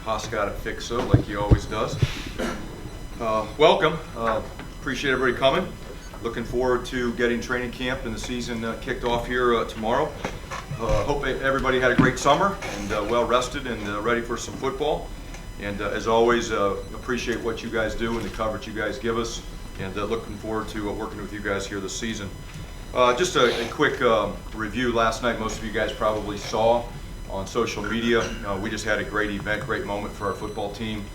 Haas got it fixed so like he always does. Welcome. Appreciate everybody coming. Looking forward to getting training camp and the season kicked off here tomorrow. Hope everybody had a great summer and well rested and ready for some football. And as always, appreciate what you guys do and the coverage you guys give us. And looking forward to working with you guys here this season. Just a quick review last night. Most of you guys probably saw on social media. We just had a great event, great moment for our football team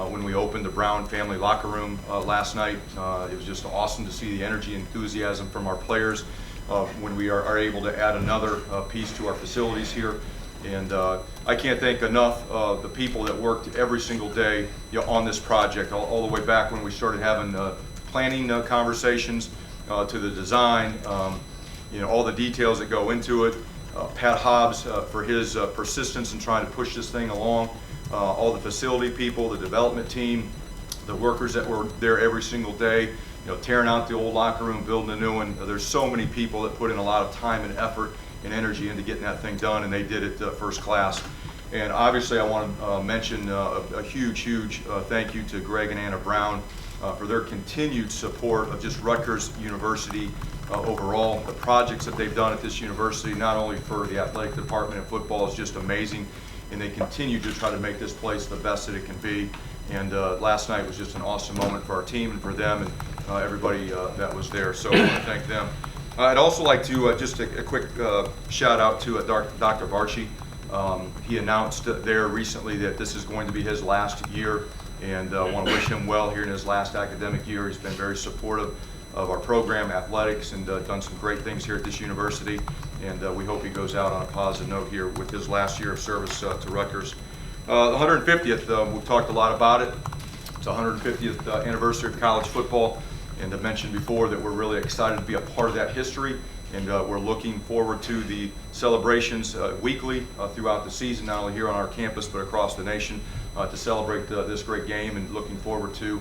when we opened the Brown family locker room last night. It was just awesome to see the energy and enthusiasm from our players when we are able to add another piece to our facilities here. And I can't thank enough of the people that worked every single day on this project, all the way back when we started having planning conversations to the design, all the details that go into it. Pat Hobbs for his persistence in trying to push this thing along. All the facility people, the development team, the workers that were there every single day, tearing out the old locker room, building a new one. There's so many people that put in a lot of time and effort and energy into getting that thing done, and they did it first class. And obviously I want to mention a huge thank you to Greg and Anna Brown for their continued support of just Rutgers University overall. The projects that they've done at this university, not only for the athletic department and football, is just amazing, and they continue to try to make this place the best that it can be. And last night was just an awesome moment for our team and for them and everybody that was there, so I want to thank them. I'd also like to just a quick shout out to Dr. Barchi. He announced there recently that this is going to be his last year, and I want to wish him well here in his last academic year. He's been very supportive of our program, athletics, and done some great things here at this university, and we hope he goes out on a positive note here with his last year of service to Rutgers. The 150th, we've talked a lot about it. It's the 150th anniversary of college football, and I mentioned before that we're really excited to be a part of that history, and we're looking forward to the celebrations weekly throughout the season, not only here on our campus but across the nation, to celebrate this great game, and looking forward to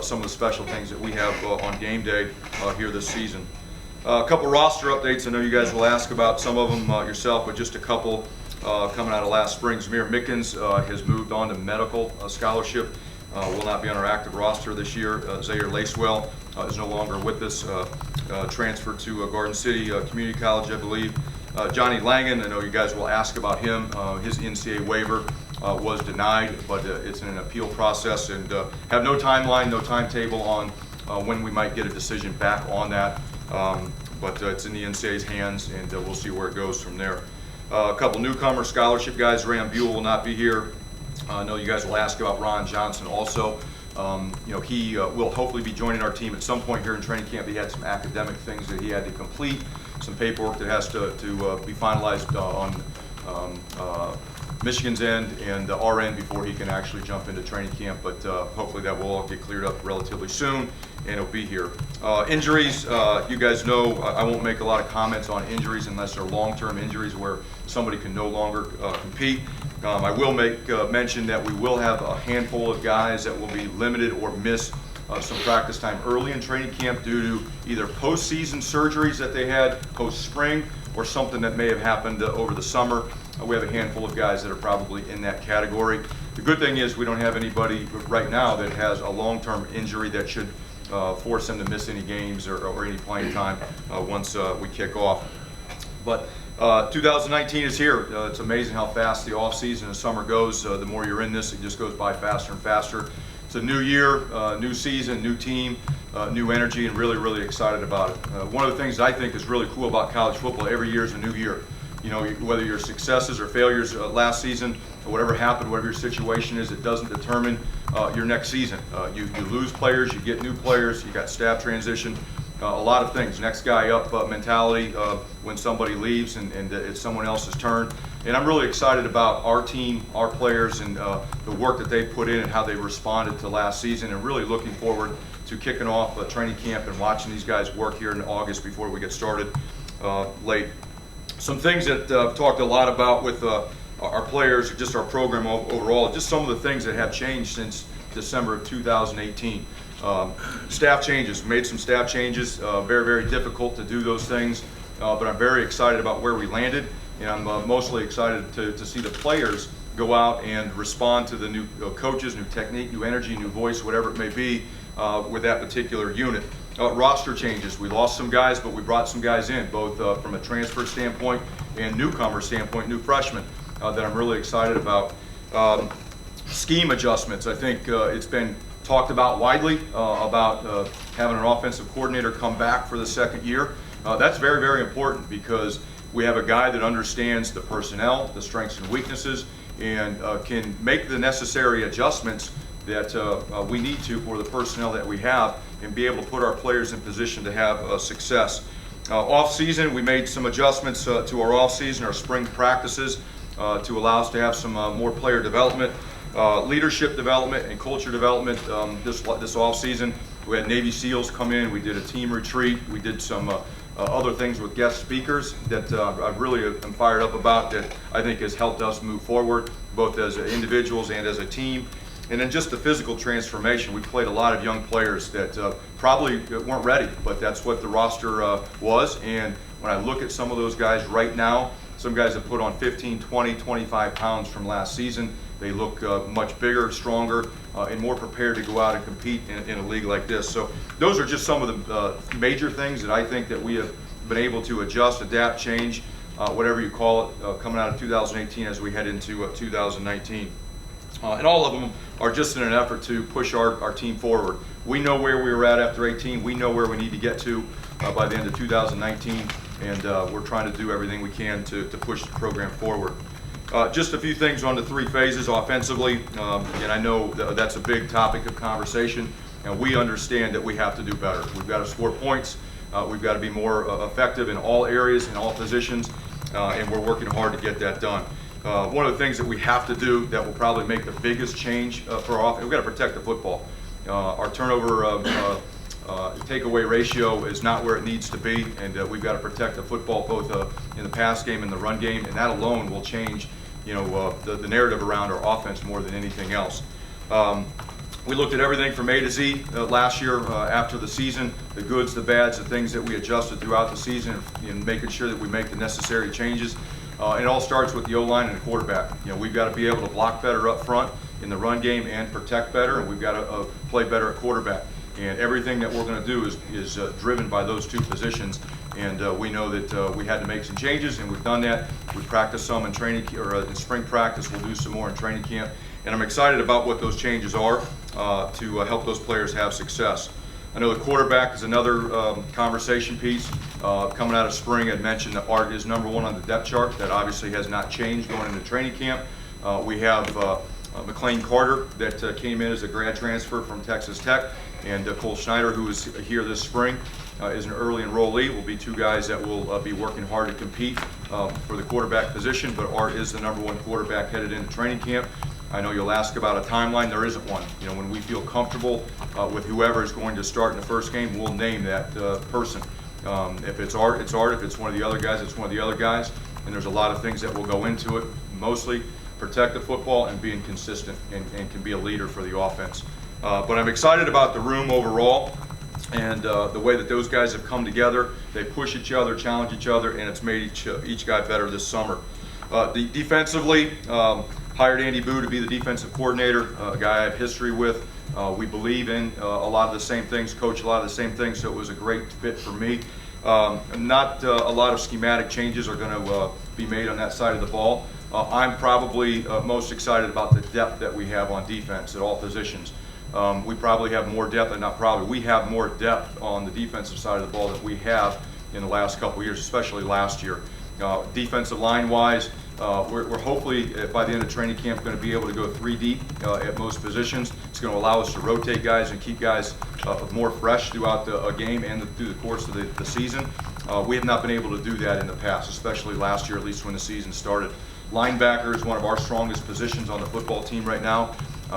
some of the special things that we have on game day here this season. A couple roster updates. I know you guys will ask about some of them yourself, but just a couple coming out of last spring. Zamir Mickens has moved on to medical scholarship. Will not be on our active roster this year. Zaire Lacewell is no longer with us. Transferred to Garden City Community College, I believe. Johnny Langan, I know you guys will ask about him. His NCAA waiver was denied, but it's in an appeal process, and have no timeline, no timetable on when we might get a decision back on that. But it's in the NCAA's hands, and we'll see where it goes from there. A couple newcomer scholarship guys. Ram Buell will not be here. I know you guys will ask about Ron Johnson also. He will hopefully be joining our team at some point here in training camp. He had some academic things that he had to complete, some paperwork that has to be finalized on Michigan's end and our end before he can actually jump into training camp, but hopefully that will all get cleared up relatively soon, and he'll be here. Injuries, you guys know I won't make a lot of comments on injuries unless they're long-term injuries where somebody can no longer compete. I will make mention that we will have a handful of guys that will be limited or miss some practice time early in training camp due to either postseason surgeries that they had post-spring or something that may have happened over the summer. We have a handful of guys that are probably in that category. The good thing is we don't have anybody right now that has a long-term injury that should force them to miss any games or any playing time once we kick off. But 2019 is here. It's amazing how fast the off-season and summer goes. The more you're in this, it just goes by faster and faster. It's a new year, new season, new team, new energy, and really excited about it. One of the things that I think is really cool about college football, every year is a new year. Whether your successes or failures last season, or whatever happened, whatever your situation is, it doesn't determine your next season. You lose players, you get new players, you got staff transition, a lot of things. Next guy up mentality when somebody leaves and it's someone else's turn. And I'm really excited about our team, our players, and the work that they put in and how they responded to last season, and really looking forward to kicking off training camp and watching these guys work here in August before we get started late. Some things that I've talked a lot about with our players, just our program overall, just some of the things that have changed since December of 2018. Staff changes, made some staff changes, very difficult to do those things, but I'm very excited about where we landed, and I'm mostly excited to see the players go out and respond to the new coaches, new technique, new energy, new voice, whatever it may be with that particular unit. Roster changes. We lost some guys, but we brought some guys in, both from a transfer standpoint and newcomer standpoint, new freshmen that I'm really excited about. Scheme adjustments. I think it's been talked about widely about having an offensive coordinator come back for the second year. That's very, very important because we have a guy that understands the personnel, the strengths and weaknesses, and can make the necessary adjustments that we need to for the personnel that we have and be able to put our players in position to have success. Off-season, we made some adjustments to our off-season, our spring practices, to allow us to have some more player development, leadership development, and culture development this off-season. We had Navy SEALs come in. We did a team retreat. We did some other things with guest speakers that I really am fired up about that I think has helped us move forward, both as individuals and as a team. And then just the physical transformation. We played a lot of young players that probably weren't ready, but that's what the roster was. And when I look at some of those guys right now, some guys have put on 15, 20, 25 pounds from last season. They look much bigger, stronger, and more prepared to go out and compete in a league like this. So those are just some of the major things that I think that we have been able to adjust, adapt, change, whatever you call it, coming out of 2018 as we head into 2019. And all of them are just in an effort to push our team forward. We know where we were at after 18. We know where we need to get to by the end of 2019, and we're trying to do everything we can to push the program forward. Just a few things on the three phases offensively, and I know that's a big topic of conversation, and we understand that we have to do better. We've got to score points. We've got to be more effective in all areas, in all positions, and we're working hard to get that done. One of the things that we have to do that will probably make the biggest change for our offense, we've got to protect the football. Our turnover takeaway ratio is not where it needs to be, and we've got to protect the football both in the pass game and the run game, and that alone will change, the narrative around our offense more than anything else. We looked at everything from A to Z last year after the season, the goods, the bads, the things that we adjusted throughout the season, and making sure that we make the necessary changes. And it all starts with the O-line and the quarterback. We've got to be able to block better up front in the run game and protect better, and we've got to play better at quarterback. And everything that we're going to do is driven by those two positions. And we know that we had to make some changes, and we've done that. We practiced some in training or in spring practice. We'll do some more in training camp. And I'm excited about what those changes are to help those players have success. I know the quarterback is another conversation piece. Coming out of spring, I'd mentioned that Art is number one on the depth chart. That obviously has not changed going into training camp. We have McLean Carter that came in as a grad transfer from Texas Tech, and Cole Schneider, who is here this spring, is an early enrollee. Will be two guys that will be working hard to compete for the quarterback position, but Art is the number one quarterback headed into training camp. I know you'll ask about a timeline. There isn't one. When we feel comfortable with whoever is going to start in the first game, we'll name that person. If it's Art, it's Art. If it's one of the other guys, it's one of the other guys. And there's a lot of things that will go into it. Mostly protect the football and being consistent and can be a leader for the offense. But I'm excited about the room overall and the way that those guys have come together. They push each other, challenge each other, and it's made each guy better this summer. Defensively, hired Andy Boo to be the defensive coordinator, a guy I have history with. We believe in a lot of the same things, coach a lot of the same things, so it was a great fit for me. Not a lot of schematic changes are going to be made on that side of the ball. I'm probably most excited about the depth that we have on defense at all positions. We probably have more depth, and not probably, we have more depth on the defensive side of the ball than we have in the last couple of years, especially last year. Defensive line-wise, we're hopefully by the end of training camp going to be able to go 3 deep at most positions. It's going to allow us to rotate guys and keep guys more fresh throughout the game and through the course of the season. We have not been able to do that in the past, especially last year, at least when the season started. Linebacker is one of our strongest positions on the football team right now.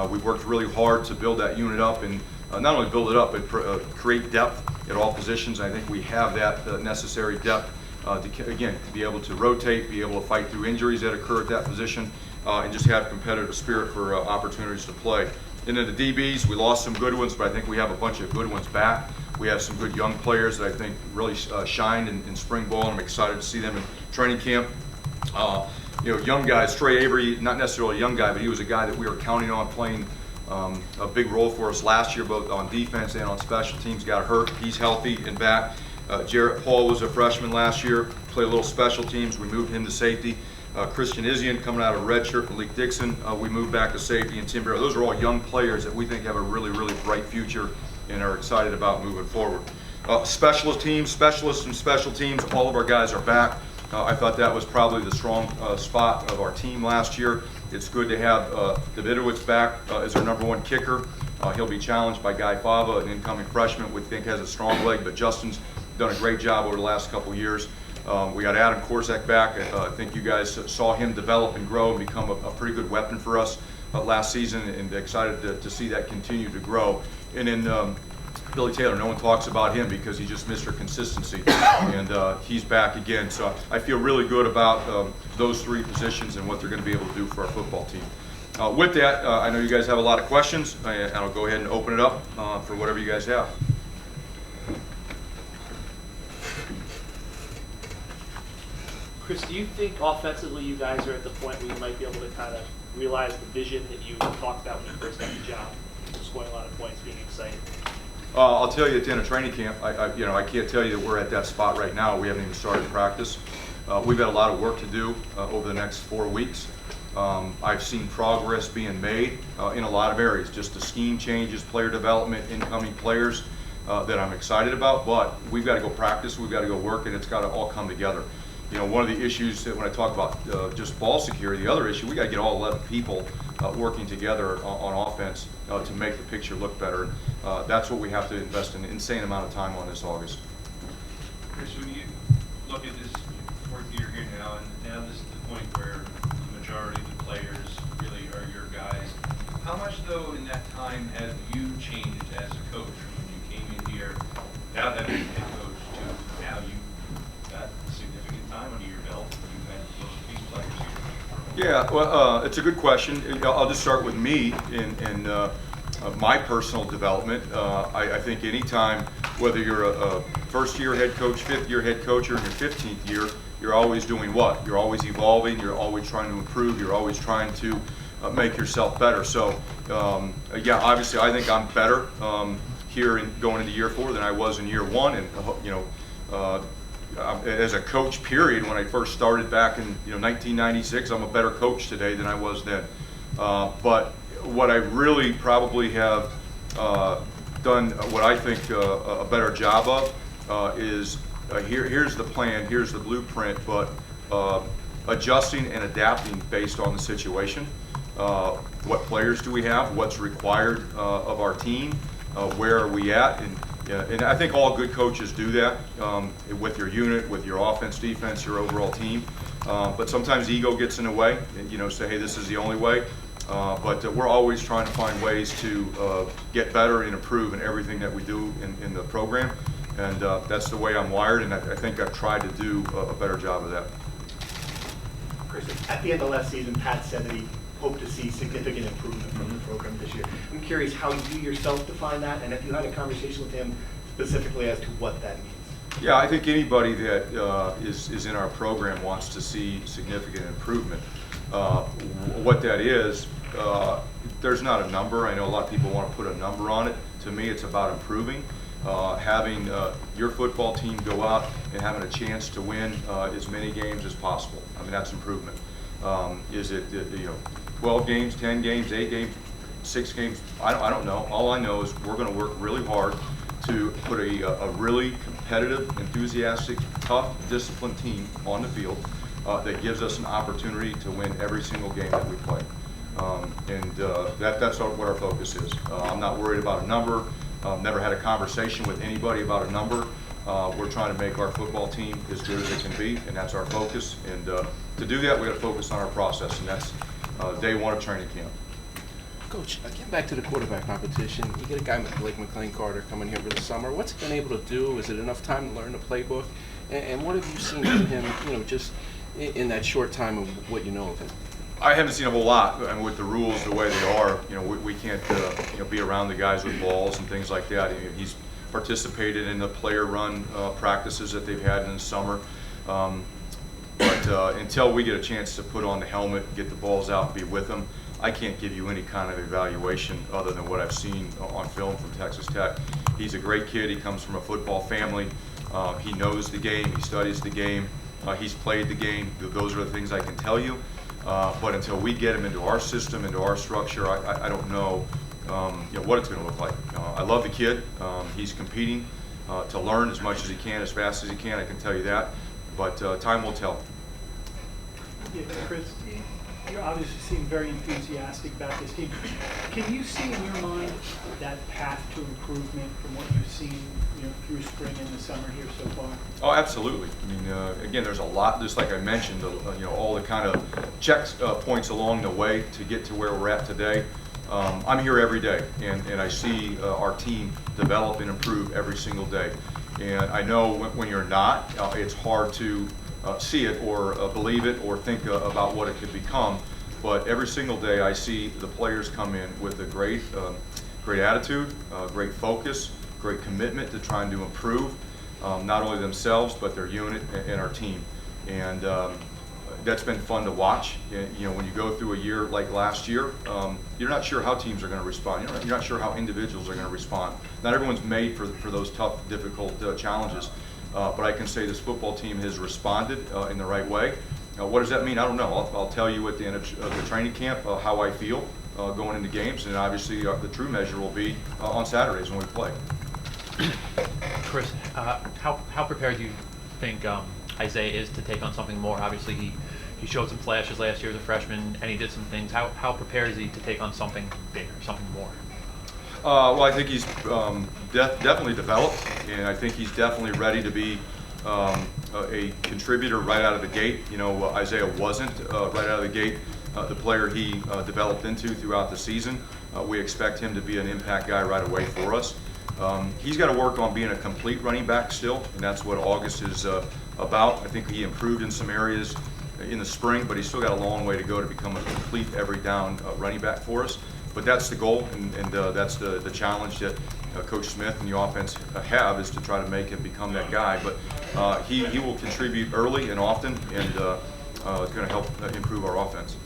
We've worked really hard to build that unit up and not only build it up, but create depth at all positions. I think we have that necessary depth to be able to rotate, be able to fight through injuries that occur at that position, and just have competitive spirit for opportunities to play. And then the DBs, we lost some good ones, but I think we have a bunch of good ones back. We have some good young players that I think really shined in spring ball, and I'm excited to see them in training camp. young guys. Trey Avery, not necessarily a young guy, but he was a guy that we were counting on playing a big role for us last year, both on defense and on special teams. Got hurt. He's healthy and back. Jarrett Paul was a freshman last year, played a little special teams. We moved him to safety. Christian Isian coming out of redshirt, Malik Dixon, we moved back to safety, and Tim Barrow. Those are all young players that we think have a really, really bright future and are excited about moving forward. Specialists and special teams, all of our guys are back. I thought that was probably the strong spot of our team last year. It's good to have Davidowitz back as our #1 kicker. He'll be challenged by Guy Fava, an incoming freshman we think has a strong leg, but Justin's done a great job over the last couple years. We got Adam Korsak back. I think you guys saw him develop and grow and become a pretty good weapon for us last season, and excited to see that continue to grow. And then Billy Taylor, no one talks about him because he's just Mr. Consistency, and he's back again. So I feel really good about those 3 positions and what they're going to be able to do for our football team. With that, I know you guys have a lot of questions, and I'll go ahead and open it up for whatever you guys have. Chris, do you think offensively you guys are at the point where you might be able to kind of realize the vision that you talked about when you first got the job, scoring a lot of points, being excited? I'll tell you, at the end of training camp, I can't tell you that we're at that spot right now. We haven't even started practice. We've got a lot of work to do over the next 4 weeks. I've seen progress being made in a lot of areas, just the scheme changes, player development, incoming players that I'm excited about, but we've got to go practice, we've got to go work, and it's got to all come together. One of the issues that when I talk about just ball security, the other issue, we got to get all 11 people working together on offense to make the picture look better. That's what we have to invest an insane amount of time on this August. Chris, when you look at this 4th year here now, and now this is the point where the majority of the players really are your guys, how much though in that time have you changed as a coach from when you came in here without having a head coach to now you got significant time under your belt? You've had most of these players here. Yeah, well, it's a good question. I'll just start with me and my personal development. I think anytime, whether you're a first-year head coach, 5th-year head coach, or in your 15th year, you're always doing what? You're always evolving, you're always trying to improve, you're always trying to make yourself better. So, yeah, obviously I think I'm better here going into year 4 than I was in year 1, and as a coach, period, when I first started back in 1996, I'm a better coach today than I was then. But what I really probably have done, what I think a better job of, is here's the plan, here's the blueprint, but adjusting and adapting based on the situation. What players do we have? What's required of our team? Where are we at? And I think all good coaches do that with your unit, with your offense, defense, your overall team. But sometimes ego gets in the way, and, say, hey, this is the only way. But we're always trying to find ways to get better and improve in everything that we do in the program. And that's the way I'm wired, and I think I've tried to do a better job of that. Chris, at the end of last season, Pat said that he hoped to see significant improvement from the program this year. I'm curious how you yourself define that, and if you had a conversation with him specifically as to what that means. Yeah, I think anybody that is in our program wants to see significant improvement. What that is, there's not a number. I know a lot of people want to put a number on it. To me, it's about improving. Having your football team go out and having a chance to win as many games as possible. I mean, that's improvement. Is it 12 games, 10 games, 8 games, 6 games? I don't know. All I know is we're going to work really hard to put a really competitive, enthusiastic, tough, disciplined team on the field that gives us an opportunity to win every single game that we play. That's what our focus is. I'm not worried about a number. Never had a conversation with anybody about a number. We're trying to make our football team as good as it can be, and that's our focus. And to do that, we got to focus on our process, and that's day 1 of training camp. Coach, getting back to the quarterback competition, you get a guy like McLean Carter coming here over the summer. What's he been able to do? Is it enough time to learn the playbook? And what have you seen from him, just in that short time of what you know of him? I haven't seen a whole lot. I mean, with the rules the way they are, we can't be around the guys with balls and things like that. He's participated in the player run practices that they've had in the summer. But But until we get a chance to put on the helmet, get the balls out, and be with them, I can't give you any kind of evaluation other than what I've seen on film from Texas Tech. He's a great kid. He comes from a football family. He knows the game. He studies the game. He's played the game. Those are the things I can tell you. But until we get him into our system, into our structure, I don't know, what it's going to look like. I love the kid. He's competing to learn as much as he can, as fast as he can. I can tell you that. But time will tell. Yeah, Chris, you obviously seem very enthusiastic about this team. Can you see in your mind that path to improvement from what you've seen, through spring and the summer here so far? Oh, absolutely. I mean, again, there's a lot, just like I mentioned, all the kind of points along the way to get to where we're at today. I'm here every day, and I see our team develop and improve every single day. And I know when you're not, it's hard to see it or believe it or think about what it could become. But every single day I see the players come in with a great attitude, great focus, great commitment to trying to improve not only themselves but their unit and our team. And that's been fun to watch. When you go through a year like last year, you're not sure how teams are going to respond. You're not sure how individuals are going to respond. Not everyone's made for those tough, difficult challenges. But I can say this football team has responded in the right way. What does that mean? I don't know. I'll tell you at the end of the training camp how I feel going into games, and obviously the true measure will be on Saturdays when we play. Chris, how prepared do you think Isaiah is to take on something more? Obviously, he showed some flashes last year as a freshman, and he did some things. How prepared is he to take on something bigger, something more? Well, I think he's definitely developed, and I think he's definitely ready to be a contributor right out of the gate. Isaiah wasn't right out of the gate the player he developed into throughout the season. We expect him to be an impact guy right away for us. He's got to work on being a complete running back still, and that's what August is about. I think he improved in some areas in the spring, but he's still got a long way to go to become a complete every down running back for us. But that's the goal, and that's the challenge that Coach Smith and the offense have, is to try to make him become that guy. But he will contribute early and often, and it's going to help improve our offense.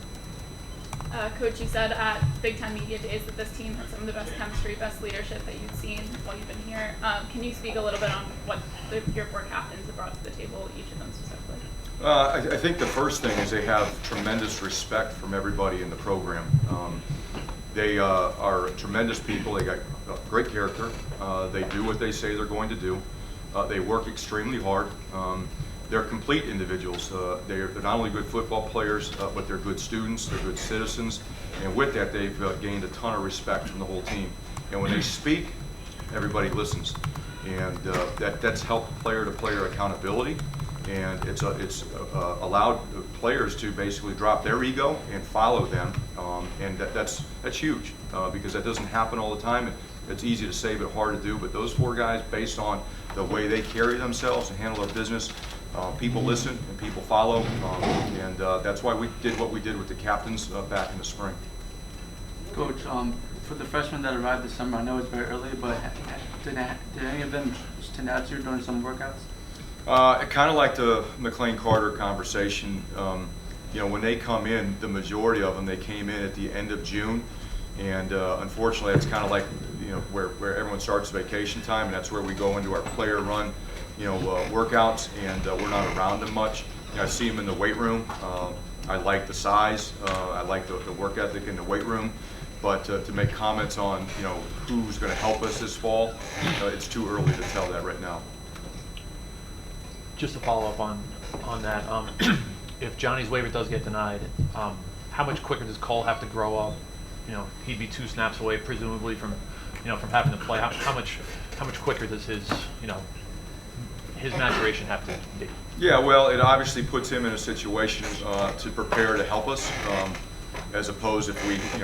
Coach, you said at Big Ten Media Days that this team had some of the best chemistry, best leadership that you've seen while you've been here. Can you speak a little bit on what your four captains have brought to the table, each of them specifically? I think the first thing is they have tremendous respect from everybody in the program. They are tremendous people. They got great character. They do what they say they're going to do. They work extremely hard. They're complete individuals. They're not only good football players, but they're good students, they're good citizens, and with that they've gained a ton of respect from the whole team. And when they speak, everybody listens. And that's helped player-to-player accountability, and it's allowed players to basically drop their ego and follow them, and that's huge because that doesn't happen all the time. It's easy to say but hard to do, but those four guys, based on the way they carry themselves and handle their business, people listen and people follow, and that's why we did what we did with the captains back in the spring. Coach, for the freshmen that arrived this summer, I know it's very early, but did any of them stand out to you during some workouts? Kind of like the McLean Carter conversation. When they come in, the majority of them, they came in at the end of June, and unfortunately, it's kind of like where everyone starts vacation time, and that's where we go into our player run, workouts, and we're not around them much. I see them in the weight room. I like the size. I like the work ethic in the weight room. But to make comments on who's going to help us this fall, it's too early to tell that right now. Just to follow up on that, if Johnny's waiver does get denied, how much quicker does Cole have to grow up? He'd be 2 snaps away, presumably, from having to play. How much quicker does his maturation have to be? Yeah, well, it obviously puts him in a situation to prepare to help us, as opposed if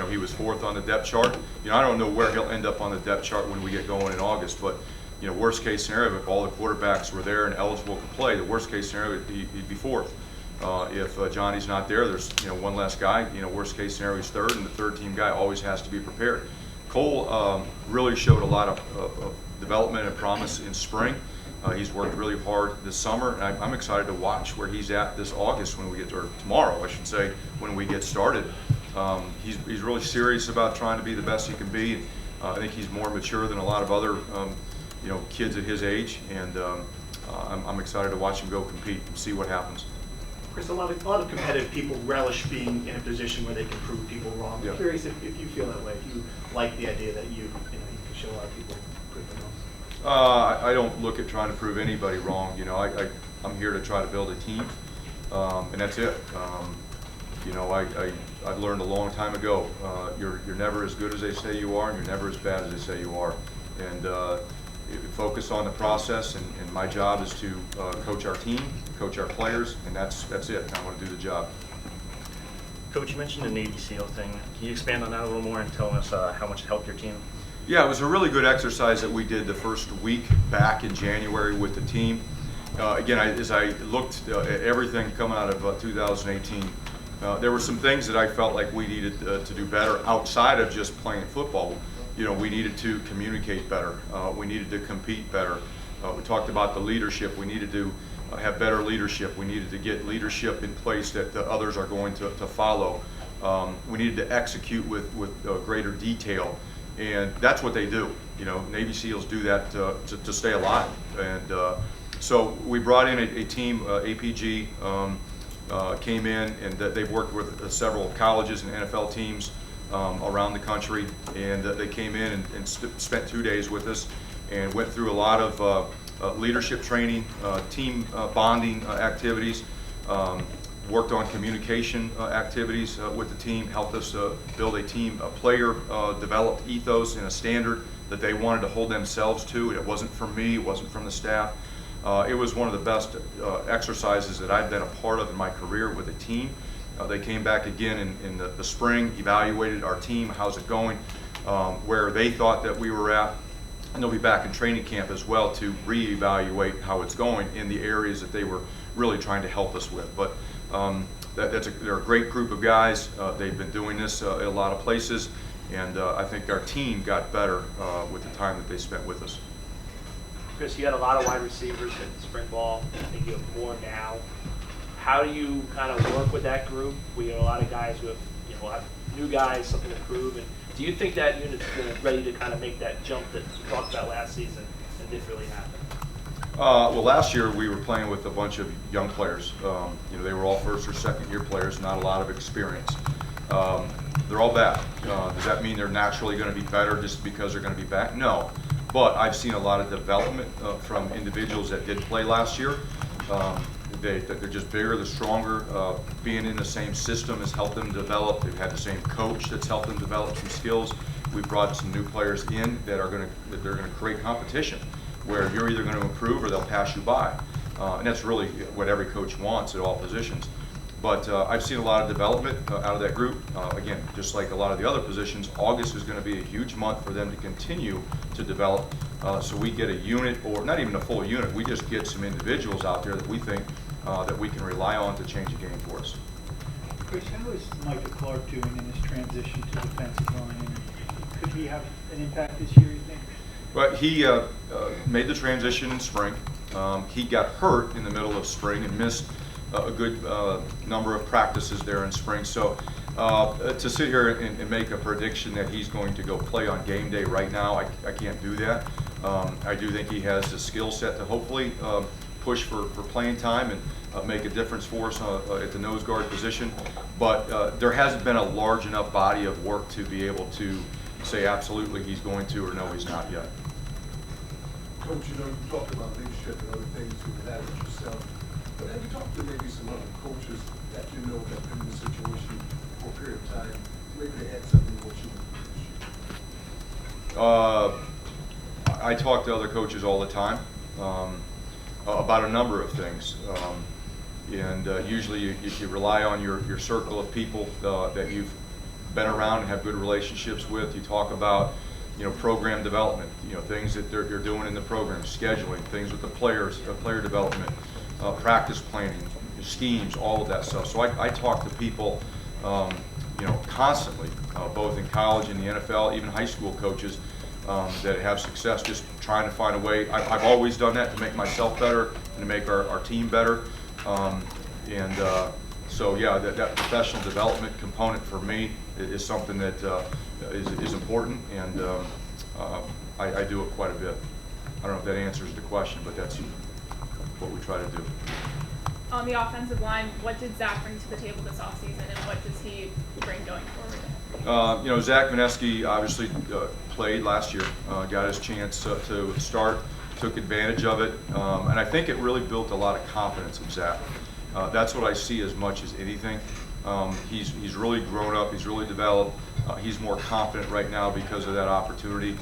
he was 4th on the depth chart. I don't know where he'll end up on the depth chart when we get going in August, but worst case scenario, if all the quarterbacks were there and eligible to play, the worst case scenario he'd be 4th. If Johnny's not there, there's one less guy. Worst case scenario he's 3rd, and the 3rd team guy always has to be prepared. Cole really showed a lot of development and promise in spring, He's worked really hard this summer, and I'm excited to watch where he's at this August when we get, or tomorrow, I should say, when we get started. He's really serious about trying to be the best he can be. I think he's more mature than a lot of other kids at his age, and I'm excited to watch him go compete and see what happens. Chris, a lot of competitive people relish being in a position where they can prove people wrong. I'm Yeah. curious if you feel that way, if you like the idea that you can show a lot of people prove them wrong. I don't look at trying to prove anybody wrong. I'm here to try to build a team, and that's it. I've learned a long time ago, you're never as good as they say you are, and you're never as bad as they say you are. And focus on the process, and my job is to coach our team, coach our players, and that's it. I want to do the job. Coach, you mentioned the Navy SEAL thing. Can you expand on that a little more and tell us how much it helped your team? Yeah, it was a really good exercise that we did the first week back in January with the team. Again, as I looked at everything coming out of 2018, there were some things that I felt like we needed to do better outside of just playing football. We needed to communicate better. We needed to compete better. We talked about the leadership. We needed to have better leadership. We needed to get leadership in place that the others are going to follow. We needed to execute with greater detail. And that's what they do. Navy SEALs do that to stay alive. And so we brought in a team, APG, came in, and they've worked with several colleges and NFL teams around the country, and they came in and spent 2 days with us and went through a lot of leadership training, team bonding activities, worked on communication activities with the team, helped us build a team, a player developed ethos and a standard that they wanted to hold themselves to. It wasn't from me, it wasn't from the staff. It was one of the best exercises that I've been a part of in my career with a team. They came back again in the spring, evaluated our team, how's it going, where they thought that we were at, and they'll be back in training camp as well to reevaluate how it's going in the areas that they were really trying to help us with. But they're a great group of guys. They've been doing this at a lot of places, and I think our team got better with the time that they spent with us. Chris, you had a lot of wide receivers in spring ball. I think you have more now. How do you kind of work with that group? We have a lot of guys who have, a lot of new guys, something to prove. And do you think that unit's ready to kind of make that jump that you talked about last season and didn't really happen? Well, last year we were playing with a bunch of young players. They were all first or second year players, not a lot of experience. They're all back. Does that mean they're naturally going to be better just because they're going to be back? No. But I've seen a lot of development from individuals that did play last year. They're just bigger, they're stronger. Being in the same system has helped them develop. They've had the same coach that's helped them develop some skills. We've brought some new players in that they're going to create competition, where you're either going to improve or they'll pass you by. And that's really what every coach wants at all positions. But I've seen a lot of development out of that group. Again, just like a lot of the other positions, August is going to be a huge month for them to continue to develop. So we get a unit, or not even a full unit, we just get some individuals out there that we think that we can rely on to change the game for us. Chris, how is Micah Clark doing in his transition to defensive line? And could he have an impact this year, you think? But he made the transition in spring. He got hurt in the middle of spring and missed a good number of practices there in spring. So to sit here and make a prediction that he's going to go play on game day right now, I can't do that. I do think he has the skill set to hopefully push for playing time and make a difference for us at the nose guard position. But there hasn't been a large enough body of work to be able to say absolutely he's going to, or no, he's not yet. Coach, you talked about leadership and other things you had with yourself. But have you talked to maybe some other coaches that that been in the situation for a period of time? Maybe they had something what you I talk to other coaches all the time about a number of things. Usually you rely on your circle of people that you've been around and have good relationships with. You talk about program development, things that they're doing in the program, scheduling, things with the players, player development, practice planning, schemes, all of that stuff. So I talk to people, constantly, both in college and the NFL, even high school coaches, that have success just trying to find a way. I've always done that to make myself better and to make our team better. So yeah, that professional development component for me is something that is important, and I do it quite a bit. I don't know if that answers the question, but that's what we try to do. On the offensive line, what did Zach bring to the table this offseason, and what does he bring going forward? Zach Mineski obviously played last year, got his chance to start, took advantage of it, and I think it really built a lot of confidence in Zach. That's what I see as much as anything. He's really grown up, he's really developed, he's more confident right now because of that opportunity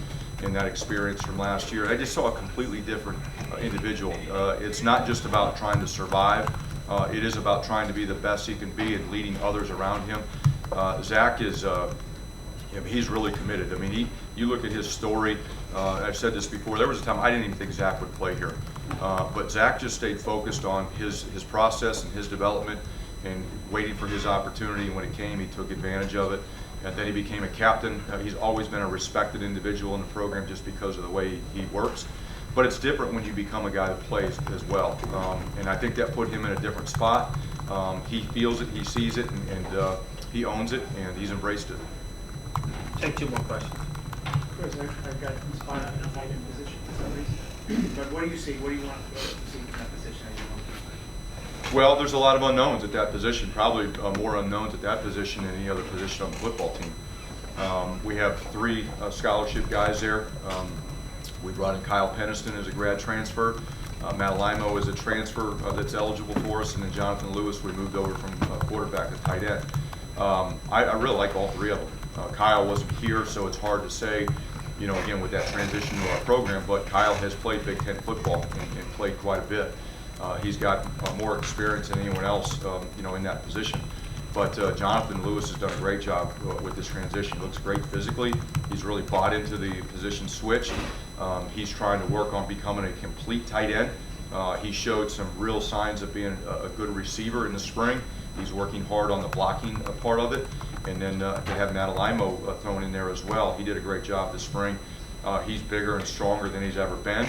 and that experience from last year. I just saw a completely different individual. It's not just about trying to survive, it is about trying to be the best he can be and leading others around him. Zach is, he's really committed. I mean, you look at his story, I've said this before, there was a time I didn't even think Zach would play here. But Zach just stayed focused on his process and his development and waiting for his opportunity. And when it came, he took advantage of it. And then he became a captain. He's always been a respected individual in the program just because of the way he works. But it's different when you become a guy that plays as well. And I think that put him in a different spot. He feels it, he sees it, and he owns it, and he's embraced it. Take two more questions. Chris, I've got inspired in a tight end position for some reason. But what do you see? What do you want to see in that position as you want to? Well, there's a lot of unknowns at that position, probably more unknowns at that position than any other position on the football team. We have 3 scholarship guys there. We brought in Kyle Peniston as a grad transfer. Matt Limo is a transfer that's eligible for us, and then Jonathan Lewis we moved over from quarterback to tight end. I really like all 3 of them. Kyle wasn't here, so it's hard to say, again, with that transition to our program, but Kyle has played Big Ten football and played quite a bit. He's got more experience than anyone else, in that position. But Jonathan Lewis has done a great job with this transition. He looks great physically. He's really bought into the position switch. He's trying to work on becoming a complete tight end. He showed some real signs of being a good receiver in the spring. He's working hard on the blocking part of it. And then to have Matt Limo thrown in there as well. He did a great job this spring. He's bigger and stronger than he's ever been.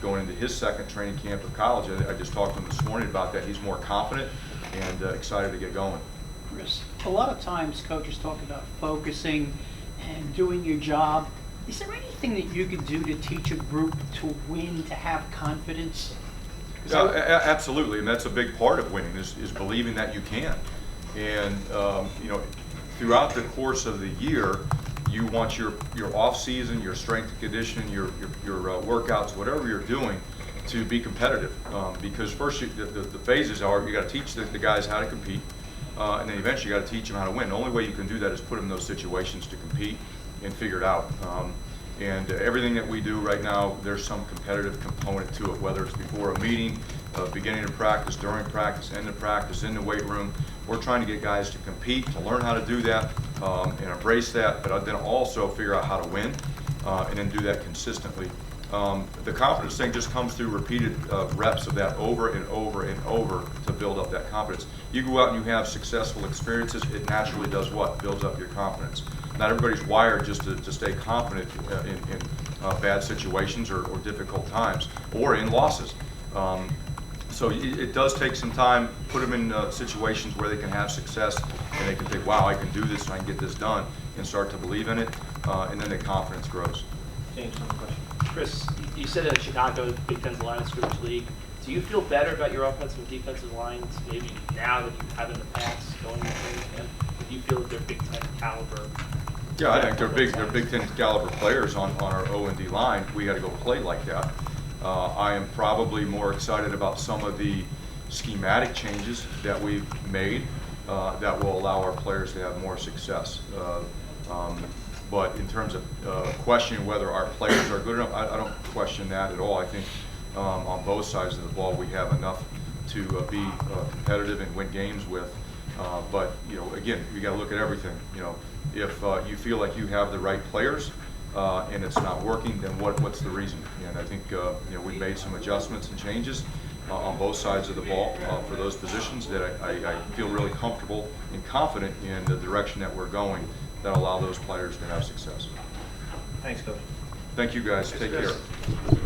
Going into his second training camp of college, I just talked to him this morning about that. He's more confident and excited to get going. Chris, a lot of times coaches talk about focusing and doing your job. Is there anything that you could do to teach a group to win, to have confidence? Absolutely, and that's a big part of winning is believing that you can. And throughout the course of the year, you want your off season, your strength and conditioning, your workouts, whatever you're doing, to be competitive. Because first, the phases are you got to teach the guys how to compete, and then eventually you got to teach them how to win. The only way you can do that is put them in those situations to compete and figure it out. And everything that we do right now, there's some competitive component to it, whether it's before a meeting, beginning of practice, during practice, end of practice, in the weight room. We're trying to get guys to compete, to learn how to do that, and embrace that, but then also figure out how to win, and then do that consistently. The confidence thing just comes through repeated reps of that over and over and over to build up that confidence. You go out and you have successful experiences, it naturally does what? Builds up your confidence. Not everybody's wired just to stay confident in bad situations or difficult times or in losses. So it does take some time, put them in situations where they can have success and they can think, wow, I can do this and I can get this done, and start to believe in it, and then the confidence grows. James, one question. Chris, you said that Chicago, Big Ten's line of scrimmage league. Do you feel better about your offensive and defensive lines maybe now than you have in the past going into training camp? Do you feel that they're Big Ten caliber? Yeah, I think they're Big Ten caliber players on our O&D line. We got to go play like that. I am probably more excited about some of the schematic changes that we've made that will allow our players to have more success. But in terms of questioning whether our players are good enough, I don't question that at all. I think on both sides of the ball we have enough to be competitive and win games with. But again, you got to look at everything. If you feel like you have the right players and it's not working, then what's the reason? And I think we've made some adjustments and changes on both sides of the ball for those positions that I feel really comfortable and confident in the direction that we're going that allow those players to have success. Thanks, Coach. Thank you, guys. Take care.